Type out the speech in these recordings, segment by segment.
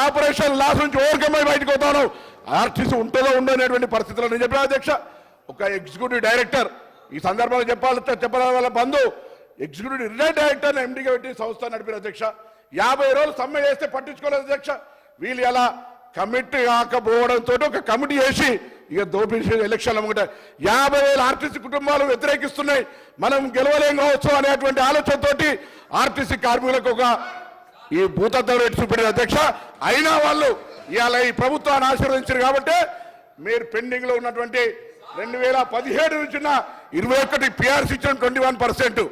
Operation loss నుంచి overcome అయి బయటకు వస్తాను. ఆర్టీసీ ఉంటుందో ఉండనేటువంటి పరిస్థితుల్లో నేను చెప్పిన అధ్యక్ష, ఒక ఎగ్జిక్యూటివ్ డైరెక్టర్ ఈ సందర్భంలో చెప్పాలి వాళ్ళ బంధు ఎగ్జిక్యూటివ్ రిటైర్డ్ డైరెక్టర్ ఎండీగా పెట్టి సంస్థ నడిపిన అధ్యక్ష. 50 రోజులు సమ్మె చేస్తే పట్టించుకోలేదు అధ్యక్ష. వీళ్ళు ఎలా కమిటీ కాకపోవడంతో ఒక కమిటీ చేసి ఇక దోపిడీ ఎలక్షన్లు అమ్ముకుంటే 50,000 ఆర్టీసీ కుటుంబాలు వ్యతిరేకిస్తున్నాయి, మనం గెలవలేం కావచ్చు అనేటువంటి ఆలోచనతోటి ఆర్టీసీ కార్మికులకు ఒక ఈ భూతత్వం రేటు చూపెట్టిన అధ్యక్ష. అయినా వాళ్ళు ఇవాళ ఈ ప్రభుత్వాన్ని ఆశీర్వదించారు కాబట్టి మీరు పెండింగ్ లో ఉన్నటువంటి 2017 నుంచి 21 పిఆర్సీ ఇచ్చిన 21%,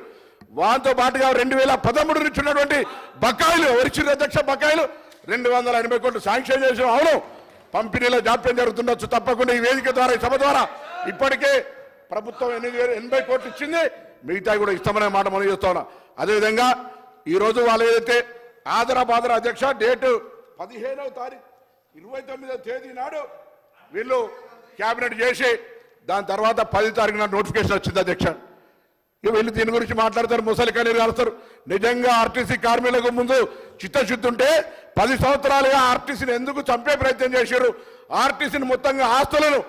వాటితో పాటుగా 2013 నుంచి ఉన్నటువంటి బకాయిలు ఎవరిచ్చిన అధ్యక్ష బకాయిలు 280 కోట్లు శాంక్షన్ చేసిన. అవును, పంపిణీలో జాప్యం జరుగుతుండొచ్చు, తప్పకుండా ఈ వేదిక ద్వారా ఈ సభ ద్వారా ఇప్పటికే ప్రభుత్వం 80 కోట్లు ఇచ్చింది, మిగతా కూడా ఇస్తామనే మాట మనం చేస్తా ఉన్నాం. అదేవిధంగా ఈరోజు వాళ్ళు ఏదైతే ఆదరాబాదర అధ్యక్ష డేటు 15వ తారీఖు 29వ తేదీ నాడు వీళ్ళు క్యాబినెట్ చేసి దాని తర్వాత 10 తారీఖున నోటిఫికేషన్ వచ్చింది అధ్యక్ష. వీళ్ళు దీని గురించి మాట్లాడతారు, ముసలి కన్నీరు కాలుస్తారు. నిజంగా ఆర్టీసీ కార్మికులకు ముందు చిత్తశుద్ధి ఉంటే 10 సంవత్సరాలుగా ఆర్టీసీని ఎందుకు చంపే ప్రయత్నం చేశారు? ఆర్టీసీని మొత్తంగా ఆస్తులను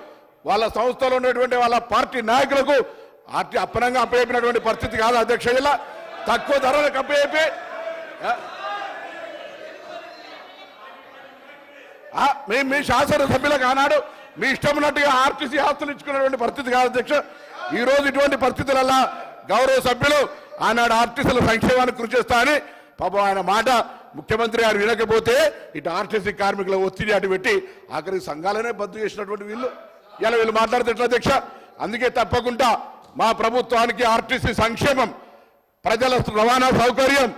వాళ్ళ సంస్థలో ఉన్నటువంటి వాళ్ళ పార్టీ నాయకులకు అప్పనంగా అప్పచెప్పినటువంటి పరిస్థితి కాదు అధ్యక్ష. ఇలా తక్కువ ధరలకు అప్పచెప్పి మీ శాసనసభ్యులకు ఆనాడు మీ ఇష్టం ఉన్నట్టుగా ఆర్టీసీ ఆస్తులు ఇచ్చుకున్నటువంటి పరిస్థితి కాదు అధ్యక్ష. ఈ రోజు ఇటువంటి పరిస్థితులలో గౌరవ సభ్యులు ఆనాడు ఆర్టీసీల సంక్షేమానికి కృషి చేస్తా అని పాపం ఆయన మాట ముఖ్యమంత్రి గారు వినకపోతే ఇటు ఆర్టీసీ కార్మికుల ఒత్తిడి అటు పెట్టి ఆఖరికి సంఘాలనే బద్దు చేసినటువంటి వీళ్ళు ఇలా వీళ్ళు మాట్లాడితే ఎట్లా అధ్యక్ష. అందుకే తప్పకుండా మా ప్రభుత్వానికి ఆర్టీసీ సంక్షేమం, ప్రజల రవాణా సౌకర్యం,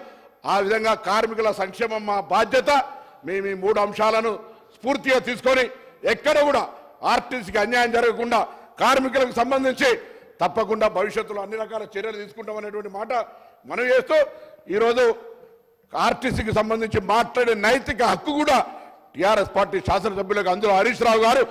ఆ విధంగా కార్మికుల సంక్షేమం మా బాధ్యత. మేము ఈ 3 అంశాలను స్ఫూర్తిగా తీసుకొని ఎక్కడ కూడా ఆర్టీసీకి అన్యాయం జరగకుండా కార్మికులకు సంబంధించి తప్పకుండా భవిష్యత్తులో అన్ని రకాల చర్యలు తీసుకుంటామనేటువంటి మాట మనం చేస్తూ ఈరోజు ఆర్టీసీకి సంబంధించి మాట్లాడే నైతిక హక్కు కూడా టీఆర్ఎస్ పార్టీ శాసనసభ్యులకు, అందులో హరీష్ రావు గారు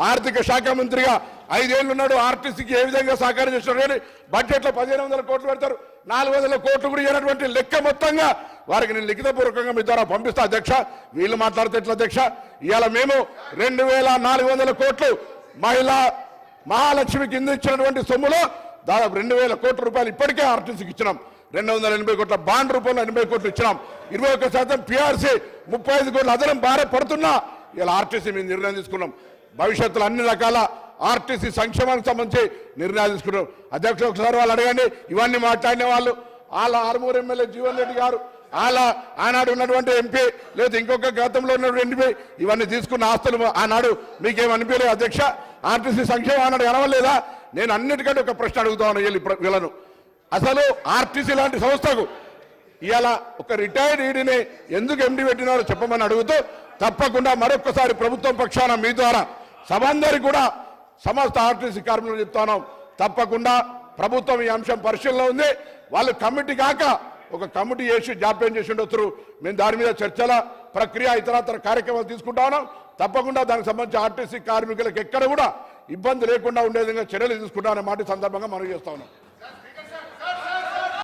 ఆర్థిక శాఖ మంత్రిగా 5 ఏళ్ళు ఉన్నాడు, ఆర్టీసీకి ఏ విధంగా సహకారం చేస్తున్నారు కానీ బడ్జెట్లో 1500 కోట్లు పెడతారు, 400 కోట్లు కూడా ఇవ్వనటువంటి లెక్క మొత్తంగా వారికి నేను లిఖితపూర్వకంగా మీ ద్వారా పంపిస్తా అధ్యక్ష. వీళ్ళు మాట్లాడితే ఎట్లా అధ్యక్ష? ఇవాళ మేము 2400 కోట్లు మహాలక్ష్మి కింద ఇచ్చినటువంటి సొమ్ములో దాదాపు 2000 కోట్ల రూపాయలు ఇప్పటికే ఆర్టీసీకి ఇచ్చినాం. 280 కోట్ల బాండ్ రూపంలో 80 కోట్లు ఇచ్చినాం. 21% పిఆర్సీ 35 కోట్ల అదనం భార పడుతున్నా ఇలా ఆర్టీసీ మేము నిర్ణయం తీసుకున్నాం. భవిష్యత్తులో అన్ని రకాల ఆర్టీసీ సంక్షేమానికి సంబంధించి నిర్ణయాలు తీసుకున్నాం అధ్యక్ష. ఒకసారి వాళ్ళు అడగండి, ఇవన్నీ మాట్లాడిన వాళ్ళు వాళ్ళ ఆర్మూరు ఎమ్మెల్యే జీవన్ రెడ్డి గారు, వాళ్ళ ఆనాడు ఉన్నటువంటి ఎంపీ లేదా ఇంకొక గతంలో ఉన్నటువంటి ఎంపీ ఇవన్నీ తీసుకున్న ఆస్తులు ఆనాడు మీకేమనిపించలేదు అధ్యక్ష? ఆర్టీసీ సంక్షేమం ఆనాడు కనవలేదా? నేను అన్నిటికంటే ఒక ప్రశ్న అడుగుతాను వీళ్ళను. అసలు ఆర్టీసీ లాంటి సంస్థకు ఇవాళ ఒక రిటైర్డ్ ఈడీని ఎందుకు ఎండీ పెట్టినారో చెప్పమని అడుగుతూ తప్పకుండా మరొకసారి ప్రభుత్వం పక్షాన మీ ద్వారా సభందరికి కూడా సమస్త ఆర్టీసీ కార్మికులు చెప్తాను, తప్పకుండా ప్రభుత్వం ఈ అంశం పరిశీలనలో ఉంది. వాళ్ళు కమిటీ కాక ఒక కమిటీ చేసి జాప్యం చేసి ఉండొచ్చు. మేము దాని మీద చర్చల ప్రక్రియ ఇతరత్ర కార్యక్రమాలు తీసుకుంటా ఉన్నాం. తప్పకుండా దానికి సంబంధించి ఆర్టీసీ కార్మికులకు ఎక్కడ కూడా ఇబ్బంది లేకుండా ఉండే విధంగా చర్యలు తీసుకుంటామనే మాట సందర్భంగా మనం చేస్తా ఉన్నాం.